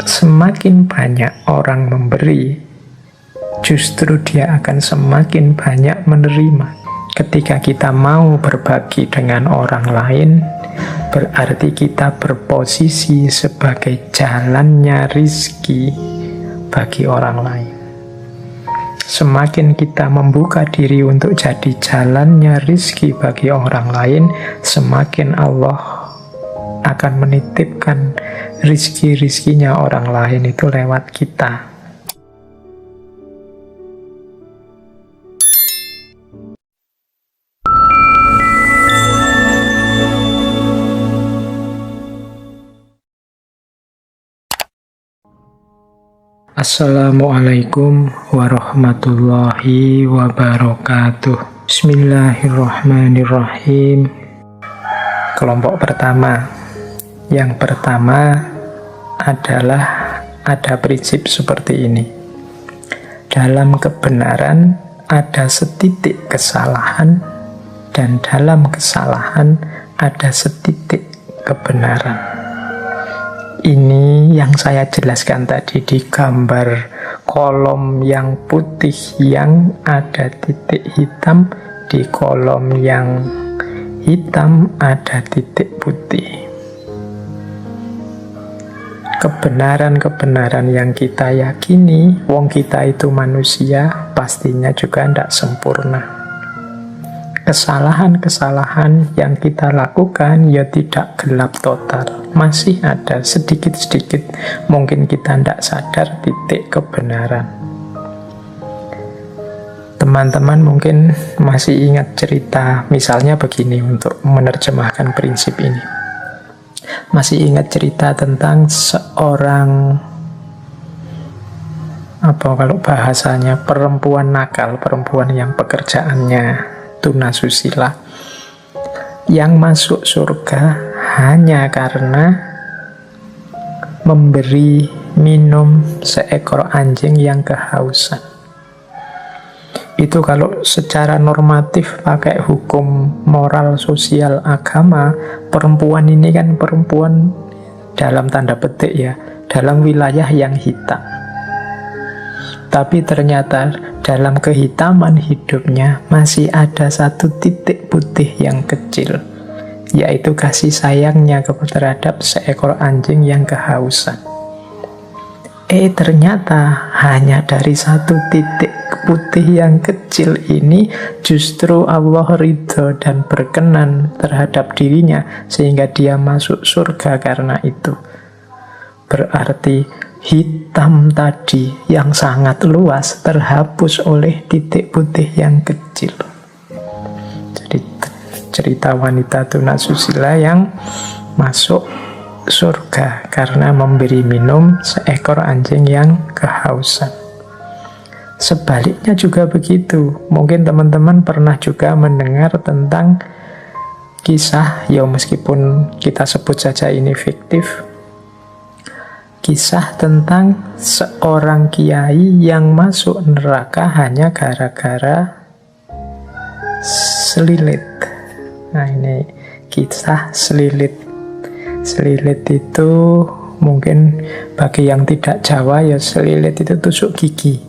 Semakin banyak orang memberi, justru dia akan semakin banyak menerima. Ketika kita mau berbagi dengan orang lain, berarti kita berposisi sebagai jalannya rizki bagi orang lain. Semakin kita membuka diri untuk jadi jalannya rizki bagi orang lain, semakin Allah akan menitipkan rizki-rizkinya orang lain itu lewat kita. Assalamualaikum warahmatullahi wabarakatuh. Bismillahirrahmanirrahim. Kelompok pertama. Yang pertama adalah ada prinsip seperti ini. Dalam kebenaran ada setitik kesalahan, dan dalam kesalahan ada setitik kebenaran. Ini yang saya jelaskan tadi di gambar kolom yang putih yang ada titik hitam, di kolom yang hitam ada titik putih. Kebenaran-kebenaran yang kita yakini, wong kita itu manusia, pastinya juga tidak sempurna. Kesalahan-kesalahan yang kita lakukan ya tidak gelap total, masih ada sedikit-sedikit, mungkin kita tidak sadar titik kebenaran. Teman-teman mungkin masih ingat cerita, misalnya begini untuk menerjemahkan prinsip ini. Masih ingat cerita tentang seorang, kalau bahasanya, perempuan nakal, perempuan yang pekerjaannya tunasusila, yang masuk surga hanya karena memberi minum seekor anjing yang kehausan. Itu kalau secara normatif pakai hukum moral sosial agama, perempuan ini kan perempuan dalam tanda petik ya, dalam wilayah yang hitam. Tapi ternyata dalam kehitaman hidupnya masih ada satu titik putih yang kecil, yaitu kasih sayangnya terhadap seekor anjing yang kehausan. Ternyata hanya dari satu titik putih yang kecil ini justru Allah ridho dan berkenan terhadap dirinya sehingga dia masuk surga karena itu. Berarti hitam tadi yang sangat luas terhapus oleh titik putih yang kecil. Jadi cerita wanita tunasusila yang masuk surga karena memberi minum seekor anjing yang kehausan. Sebaliknya juga begitu. Mungkin teman-teman pernah juga mendengar tentang kisah, ya meskipun kita sebut saja ini fiktif, kisah tentang seorang kiai yang masuk neraka hanya gara-gara selilit. Nah, ini kisah selilit. Selilit itu mungkin bagi yang tidak Jawa ya, selilit itu tusuk gigi.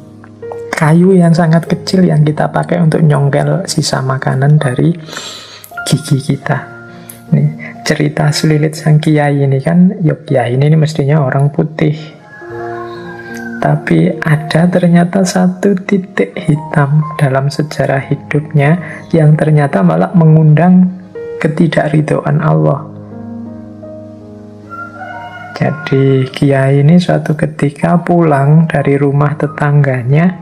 Kayu yang sangat kecil yang kita pakai untuk nyongkel sisa makanan dari gigi kita. Nih, cerita selilit sang kiai ini kan, ya kiai ini mestinya orang putih. Tapi ada ternyata satu titik hitam dalam sejarah hidupnya yang ternyata malah mengundang ketidakridhoan Allah. Jadi kiai ini suatu ketika pulang dari rumah tetangganya,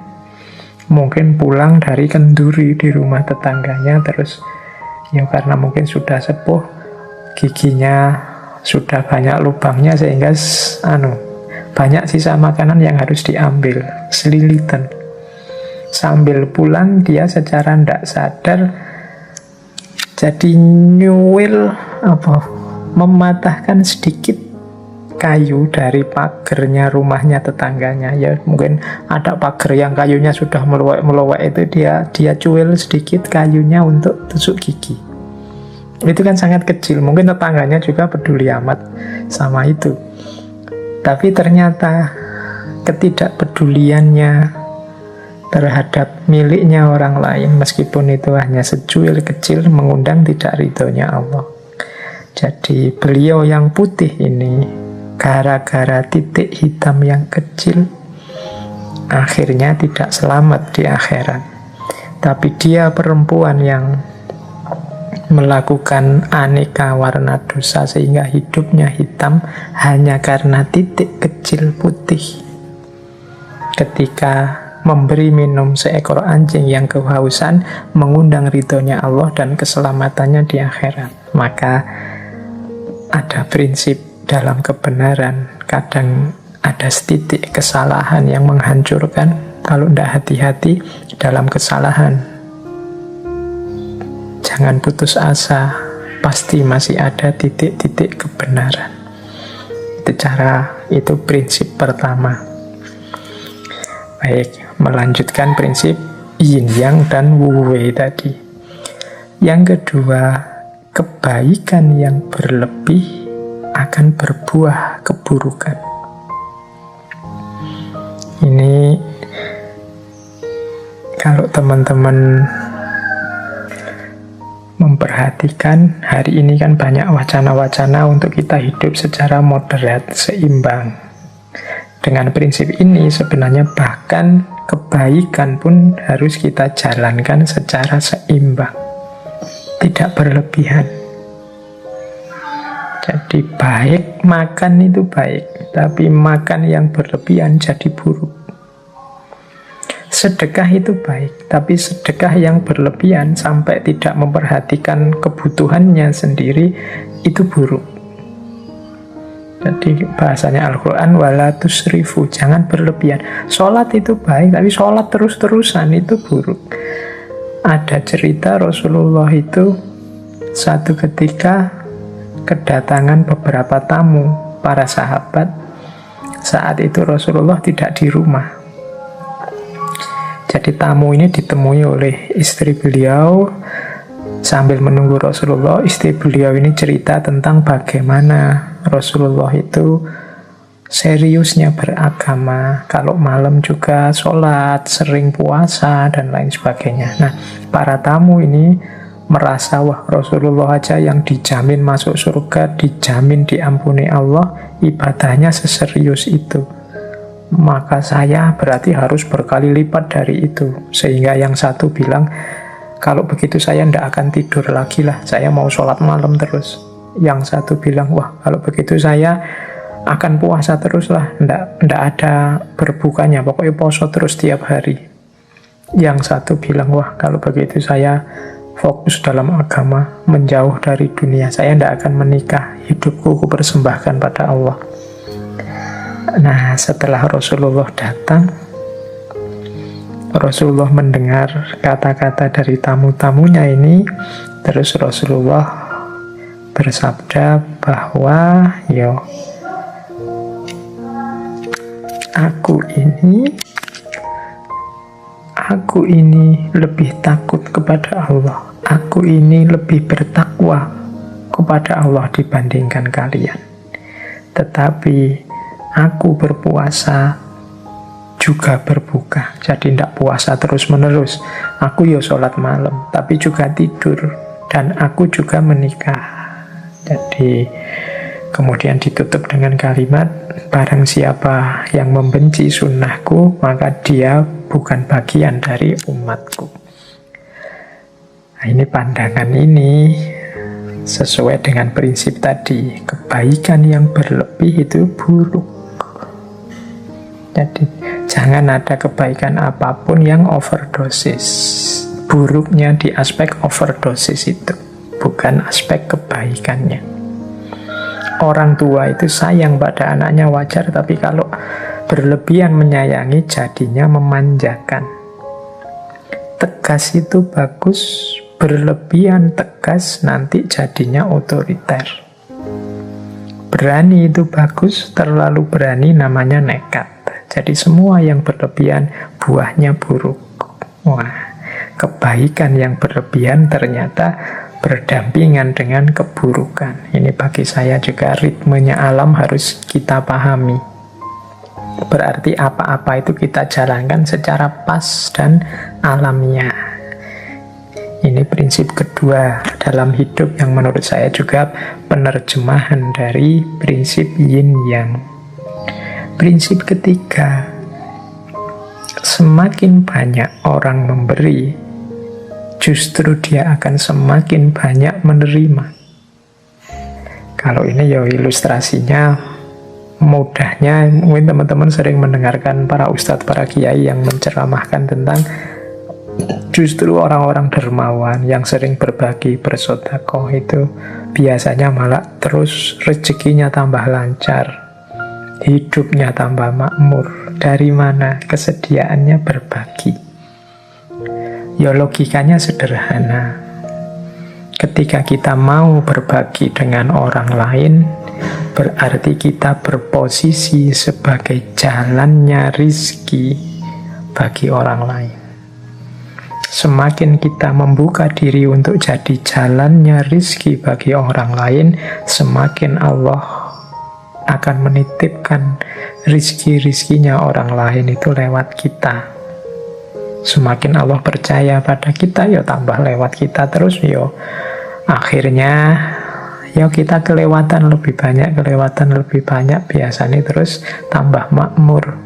mungkin pulang dari kenduri di rumah tetangganya, terus ya karena mungkin sudah sepuh, giginya sudah banyak lubangnya sehingga banyak sisa makanan yang harus diambil, selilitan. Sambil pulang dia secara tidak sadar jadi nyuwil mematahkan sedikit kayu dari pagernya rumahnya tetangganya. Ya mungkin ada pagar yang kayunya sudah meluwek-meluwek, itu dia cuil sedikit kayunya untuk tusuk gigi. Itu kan sangat kecil, mungkin tetangganya juga peduli amat sama itu. Tapi ternyata ketidakpeduliannya terhadap miliknya orang lain, meskipun itu hanya secuil kecil, mengundang tidak ridhonya Allah. Jadi beliau yang putih ini, gara-gara titik hitam yang kecil, akhirnya tidak selamat di akhirat. Tapi dia perempuan yang melakukan aneka warna dosa sehingga hidupnya hitam hanya karena titik kecil putih. Ketika memberi minum seekor anjing yang kehausan, mengundang ridhonya Allah dan keselamatannya di akhirat. Maka ada prinsip dalam kebenaran, kadang ada setitik kesalahan yang menghancurkan. Kalau tidak hati-hati dalam kesalahan, jangan putus asa, pasti masih ada titik-titik kebenaran. Itu prinsip pertama. Baik, melanjutkan prinsip yin yang dan wu wei tadi. Yang kedua, kebaikan yang berlebih akan berbuah keburukan. Ini kalau teman-teman memperhatikan, hari ini kan banyak wacana-wacana untuk kita hidup secara moderat, seimbang. Dengan prinsip ini sebenarnya bahkan kebaikan pun harus kita jalankan secara seimbang, tidak berlebihan. Jadi baik, makan itu baik, tapi makan yang berlebihan jadi buruk. Sedekah itu baik, tapi sedekah yang berlebihan sampai tidak memperhatikan kebutuhannya sendiri, itu buruk. Jadi bahasanya Al-Quran, wala tusrifu, jangan berlebihan. Sholat itu baik, tapi sholat terus-terusan itu buruk. Ada cerita Rasulullah itu satu ketika kedatangan beberapa tamu, para sahabat. Saat itu Rasulullah tidak di rumah. Jadi tamu ini ditemui oleh istri beliau. Sambil menunggu Rasulullah, istri beliau ini cerita tentang bagaimana Rasulullah itu seriusnya beragama, kalau malam juga sholat, sering puasa, dan lain sebagainya. Nah, para tamu ini merasa, wah Rasulullah aja yang dijamin masuk surga, dijamin diampuni Allah, ibadahnya seserius itu. Maka saya berarti harus berkali lipat dari itu. Sehingga yang satu bilang, kalau begitu saya tidak akan tidur lagi lah, saya mau sholat malam terus. Yang satu bilang, wah kalau begitu saya akan puasa terus lah, tidak ada berbukanya, pokoknya poso terus tiap hari. Yang satu bilang, wah kalau begitu saya fokus dalam agama, menjauh dari dunia, saya tidak akan menikah, hidupku kupersembahkan pada Allah. Nah, setelah Rasulullah datang, Rasulullah mendengar kata-kata dari tamu-tamunya ini, terus Rasulullah bersabda bahwa aku ini lebih takut kepada Allah, aku ini lebih bertakwa kepada Allah dibandingkan kalian. Tetapi aku berpuasa juga berbuka, jadi tidak puasa terus-menerus. Aku sholat malam, tapi juga tidur, dan aku juga menikah. Jadi kemudian ditutup dengan kalimat, barang siapa yang membenci sunnahku, maka dia bukan bagian dari umatku. Nah, ini pandangan ini sesuai dengan prinsip tadi, kebaikan yang berlebih itu buruk. Jadi jangan ada kebaikan apapun yang overdosis. Buruknya di aspek overdosis itu, bukan aspek kebaikannya. Orang tua itu sayang pada anaknya wajar, tapi kalau berlebihan menyayangi jadinya memanjakan. Tegas itu bagus, berlebihan tegas nanti jadinya otoriter. Berani itu bagus, terlalu berani namanya nekat. Jadi semua yang berlebihan buahnya buruk. Wah, kebaikan yang berlebihan ternyata berdampingan dengan keburukan. Ini bagi saya juga ritmenya alam harus kita pahami. Berarti apa-apa itu kita jalankan secara pas dan alamiah. Ini prinsip kedua dalam hidup yang menurut saya juga penerjemahan dari prinsip yin yang. Prinsip ketiga, semakin banyak orang memberi, justru dia akan semakin banyak menerima. Kalau ini ya ilustrasinya mudahnya, mungkin teman-teman sering mendengarkan para ustadz, para kiai yang menceramahkan tentang justru orang-orang dermawan yang sering berbagi, bersedekah itu biasanya malah terus rezekinya tambah lancar, hidupnya tambah makmur. Dari mana? Kesediaannya berbagi. Ya logikanya sederhana. Ketika kita mau berbagi dengan orang lain, berarti kita berposisi sebagai jalannya rizki bagi orang lain. Semakin kita membuka diri untuk jadi jalannya rizki bagi orang lain, semakin Allah akan menitipkan rizki-rizkinya orang lain itu lewat kita. Semakin Allah percaya pada kita, ya tambah lewat kita terus, ya akhirnya ya kita kelewatan lebih banyak, biasanya terus tambah makmur.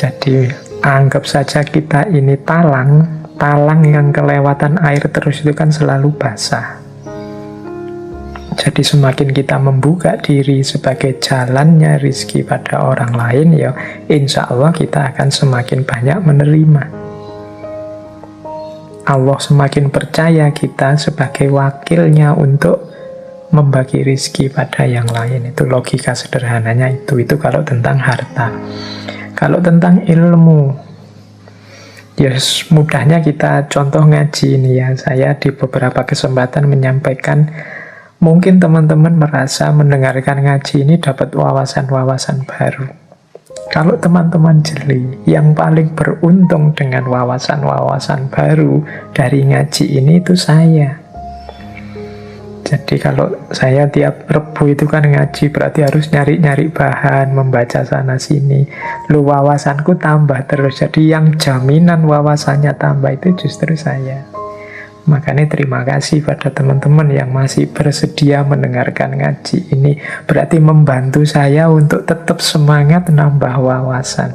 Jadi anggap saja kita ini talang yang kelewatan air terus itu kan selalu basah. Jadi semakin kita membuka diri sebagai jalannya rizki pada orang lain, ya insya Allah kita akan semakin banyak menerima. Allah semakin percaya kita sebagai wakilnya untuk membagi rizki pada yang lain. Itu logika sederhananya itu kalau tentang harta. Kalau tentang ilmu, ya mudahnya kita contoh ngaji ini ya. Saya di beberapa kesempatan menyampaikan, mungkin teman-teman merasa mendengarkan ngaji ini dapat wawasan-wawasan baru. Kalau teman-teman jeli, yang paling beruntung dengan wawasan-wawasan baru dari ngaji ini itu saya. Jadi kalau saya tiap Rebu itu kan ngaji, berarti harus nyari-nyari bahan, membaca sana sini. Lu wawasanku tambah terus. Jadi yang jaminan wawasannya tambah itu justru saya. Makanya terima kasih pada teman-teman yang masih bersedia mendengarkan ngaji ini. Berarti membantu saya untuk tetap semangat nambah wawasan.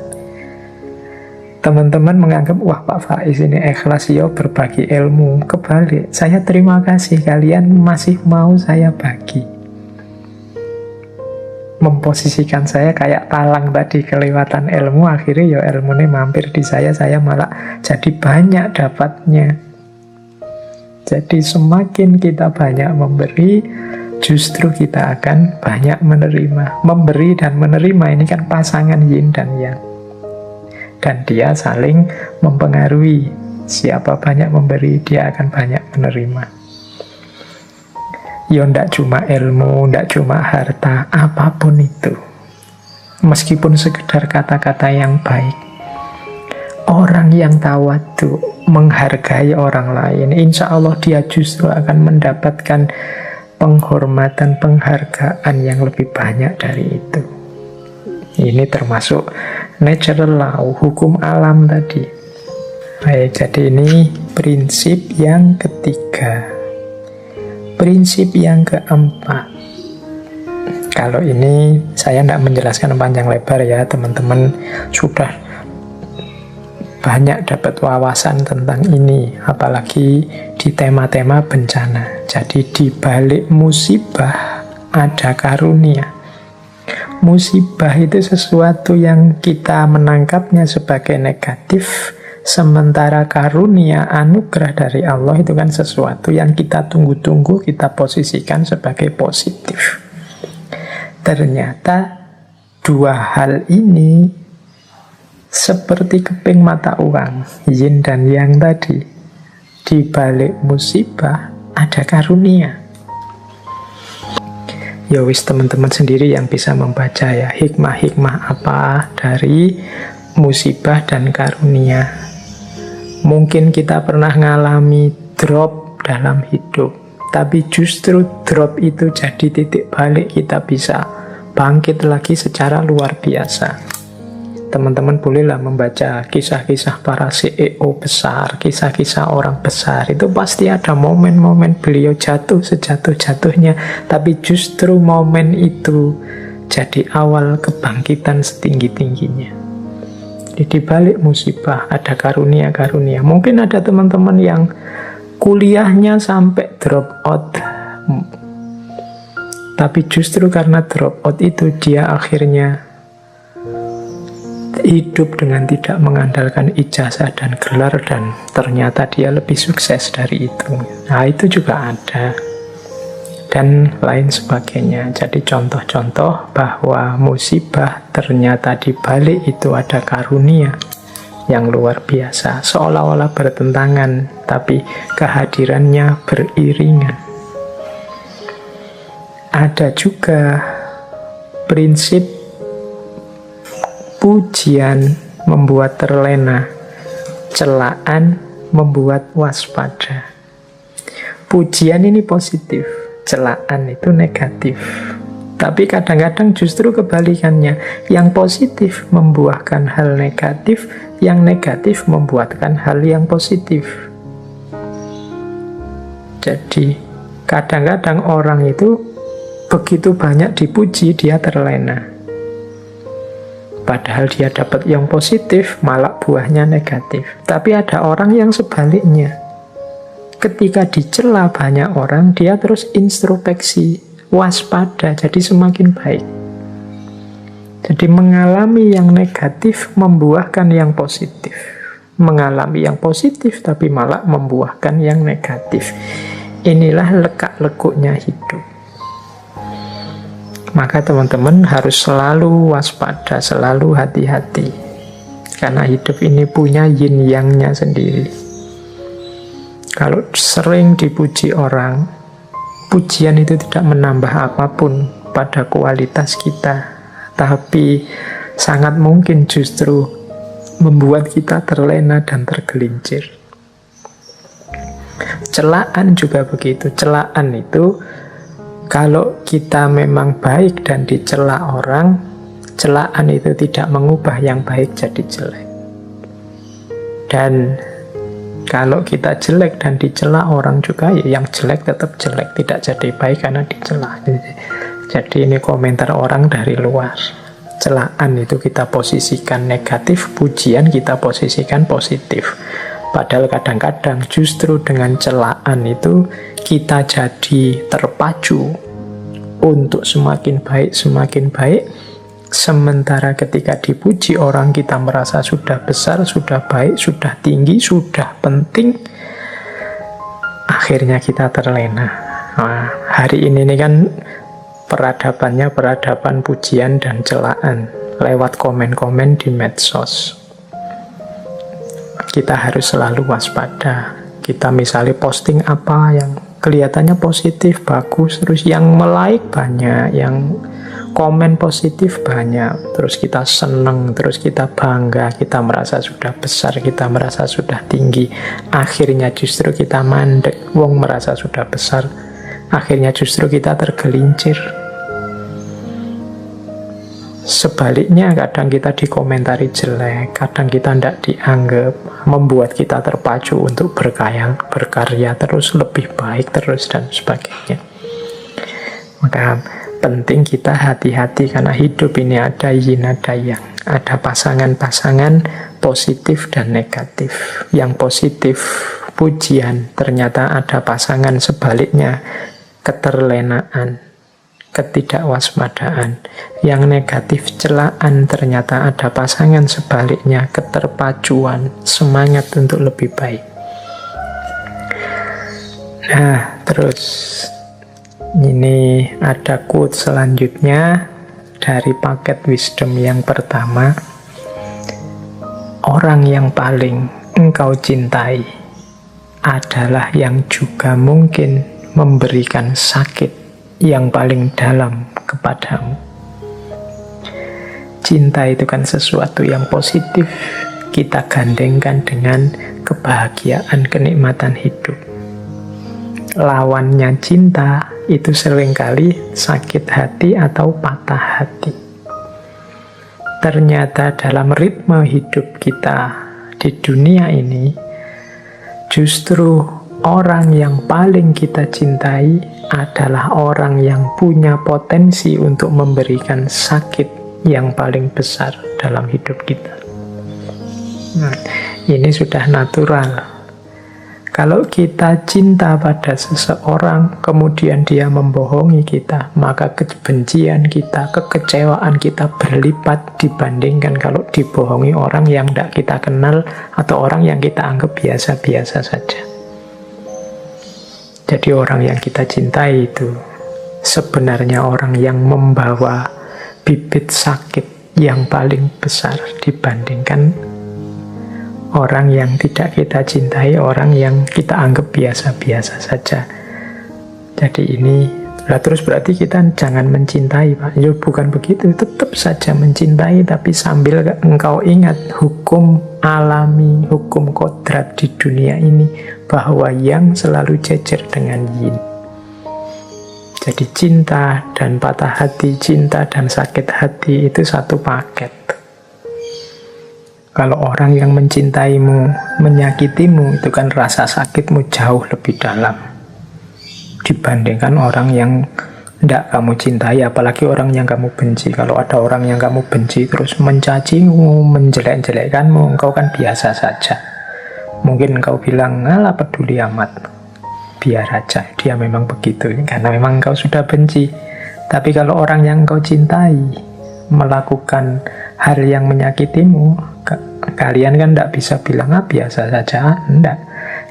Teman-teman menganggap, wah Pak Faiz ini ikhlas ya berbagi ilmu. Kebalik, saya terima kasih kalian masih mau saya bagi. Memposisikan saya kayak talang tadi, kelewatan ilmu, akhirnya ya ilmunya mampir di saya malah jadi banyak dapatnya. Jadi semakin kita banyak memberi, justru kita akan banyak menerima. Memberi dan menerima ini kan pasangan yin dan yang. Dan dia saling mempengaruhi. Siapa banyak memberi, dia akan banyak menerima. Ya ndak cuma ilmu, ndak cuma harta, apapun itu. Meskipun sekedar kata-kata yang baik. Orang yang tawadhu, menghargai orang lain, insya Allah dia justru akan mendapatkan penghormatan, penghargaan yang lebih banyak dari itu. Ini termasuk natural law, hukum alam tadi. Baik, jadi ini prinsip yang ketiga. Prinsip yang keempat. Kalau ini saya tidak menjelaskan panjang lebar ya, teman-teman sudah banyak dapat wawasan tentang ini, apalagi di tema-tema bencana. Jadi di balik musibah ada karunia. Musibah itu sesuatu yang kita menangkapnya sebagai negatif, sementara karunia, anugerah dari Allah itu kan sesuatu yang kita tunggu-tunggu, kita posisikan sebagai positif. Ternyata dua hal ini seperti keping mata uang, yin dan yang tadi. Di balik musibah ada karunia. Ya wis, teman-teman sendiri yang bisa membaca ya, hikmah-hikmah apa dari musibah dan karunia. Mungkin kita pernah ngalami drop dalam hidup, tapi justru drop itu jadi titik balik kita bisa bangkit lagi secara luar biasa. Teman-teman bolehlah membaca kisah-kisah para CEO besar, kisah-kisah orang besar. Itu pasti ada momen-momen beliau jatuh sejatuh-jatuhnya, tapi justru momen itu jadi awal kebangkitan setinggi-tingginya. Di balik musibah ada karunia-karunia. Mungkin ada teman-teman yang kuliahnya sampai drop out, tapi justru karena drop out itu dia akhirnya hidup dengan tidak mengandalkan ijazah dan gelar, dan ternyata dia lebih sukses dari itu. Nah, itu juga ada, dan lain sebagainya. Jadi contoh-contoh bahwa musibah ternyata di balik itu ada karunia yang luar biasa, seolah-olah bertentangan tapi kehadirannya beriringan. Ada juga prinsip pujian membuat terlena, celaan membuat waspada. Pujian ini positif, celaan itu negatif. Tapi kadang-kadang justru kebalikannya. Yang positif membuahkan hal negatif, yang negatif membuahkan hal yang positif. Jadi kadang-kadang orang itu begitu banyak dipuji, dia terlena. Padahal dia dapat yang positif, malah buahnya negatif. Tapi ada orang yang sebaliknya. Ketika dicela banyak orang, dia terus introspeksi, waspada, jadi semakin baik. Jadi mengalami yang negatif membuahkan yang positif. Mengalami yang positif tapi malah membuahkan yang negatif. Inilah lekak-lekuknya hidup. Maka teman-teman harus selalu waspada, selalu hati-hati. Karena hidup ini punya yin yang-nya sendiri. Kalau sering dipuji orang, pujian itu tidak menambah apapun pada kualitas kita, tapi sangat mungkin justru membuat kita terlena dan tergelincir. Celaan juga begitu. Celaan itu kalau kita memang baik dan dicela orang, celaan itu tidak mengubah yang baik jadi jelek. Dan kalau kita jelek dan dicela orang juga, ya yang jelek tetap jelek, tidak jadi baik karena dicela. Jadi ini komentar orang dari luar. Celaan itu kita posisikan negatif, pujian kita posisikan positif. Padahal kadang-kadang justru dengan celaan itu kita jadi terpacu untuk semakin baik. Sementara ketika dipuji orang kita merasa sudah besar, sudah baik, sudah tinggi, sudah penting. Akhirnya kita terlena. Nah, hari ini kan peradabannya peradaban pujian dan celaan lewat komen-komen di medsos. Kita harus selalu waspada. Kita misalnya posting apa yang kelihatannya positif, bagus, terus yang like banyak, yang komen positif banyak, terus kita seneng, terus kita bangga, kita merasa sudah besar, kita merasa sudah tinggi. Akhirnya justru kita mandek, wong merasa sudah besar, akhirnya justru kita tergelincir. Sebaliknya kadang kita dikomentari jelek, kadang kita tidak dianggap, membuat kita terpacu untuk berkarya terus, lebih baik terus, dan sebagainya. Maka penting kita hati-hati, karena hidup ini ada yin ada yang, ada pasangan-pasangan positif dan negatif. Yang positif pujian, ternyata ada pasangan sebaliknya, keterlenaan, ketidakwaspadaan. Yang negatif celaan, ternyata ada pasangan sebaliknya, keterpacuan, semangat untuk lebih baik. Nah, terus ini ada quote selanjutnya dari paket wisdom yang pertama. Orang yang paling engkau cintai adalah yang juga mungkin memberikan sakit yang paling dalam kepadamu. Cinta itu kan sesuatu yang positif, kita gandengkan dengan kebahagiaan, kenikmatan hidup. lawannya cinta itu seringkali sakit hati atau patah hati. Ternyata dalam ritme hidup kita di dunia ini, justru orang yang paling kita cintai adalah orang yang punya potensi untuk memberikan sakit yang paling besar dalam hidup kita. Nah, ini sudah natural. Kalau kita cinta pada seseorang, kemudian dia membohongi kita, maka kebencian kita, kekecewaan kita berlipat dibandingkan kalau dibohongi orang yang tidak kita kenal atau orang yang kita anggap biasa-biasa saja. Jadi orang yang kita cintai itu sebenarnya orang yang membawa bibit sakit yang paling besar dibandingkan orang yang tidak kita cintai, orang yang kita anggap biasa-biasa saja. Jadi ini, terus berarti kita jangan mencintai, Pak. Ya bukan begitu, tetap saja mencintai, tapi sambil engkau ingat hukum alami, hukum kodrat di dunia ini, bahwa yang selalu jejer dengan yin. Jadi cinta dan patah hati, cinta dan sakit hati itu satu paket. Kalau orang yang mencintaimu, menyakitimu, itu kan rasa sakitmu jauh lebih dalam dibandingkan orang yang tidak kamu cintai, apalagi orang yang kamu benci. Kalau ada orang yang kamu benci terus mencacimu, menjelek-jelekkanmu, engkau kan biasa saja. Mungkin engkau bilang, alah peduli amat, biar aja, dia memang begitu, karena memang engkau sudah benci. Tapi kalau orang yang engkau cintai melakukan hal yang menyakitimu, kalian kan tidak bisa bilang biasa saja, tidak.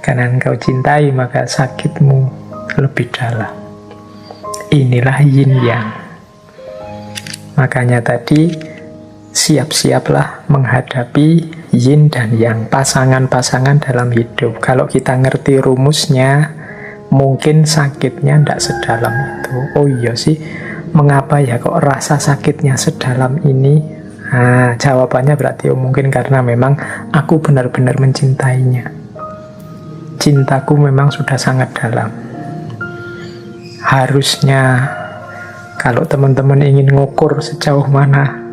Karena engkau cintai, maka sakitmu lebih dalam. Inilah yin yang. Makanya tadi siap-siaplah menghadapi yin dan yang, pasangan-pasangan dalam hidup. Kalau kita ngerti rumusnya, mungkin sakitnya tidak sedalam itu. Oh iya sih, mengapa ya kok rasa sakitnya sedalam ini? Nah, jawabannya berarti mungkin karena memang aku benar-benar mencintainya. Cintaku memang sudah sangat dalam. Harusnya kalau teman-teman ingin ngukur sejauh mana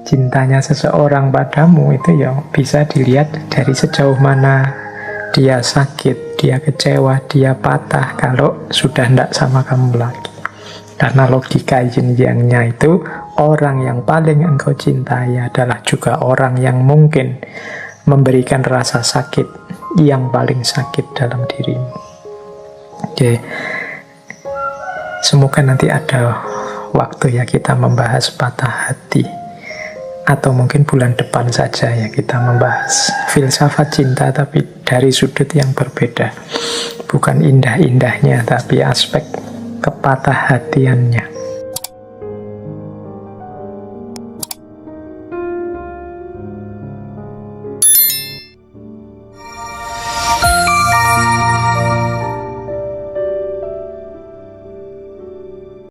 cintanya seseorang padamu, itu ya bisa dilihat dari sejauh mana dia sakit, dia kecewa, dia patah kalau sudah tidak sama kamu lagi. Karena logika yin yang-nya itu, orang yang paling engkau cintai adalah juga orang yang mungkin memberikan rasa sakit yang paling sakit dalam dirimu. Oke, semoga nanti ada waktu ya kita membahas patah hati, atau mungkin bulan depan saja ya kita membahas filsafat cinta, tapi dari sudut yang berbeda. Bukan indah-indahnya, tapi aspek kepatah hatiannya.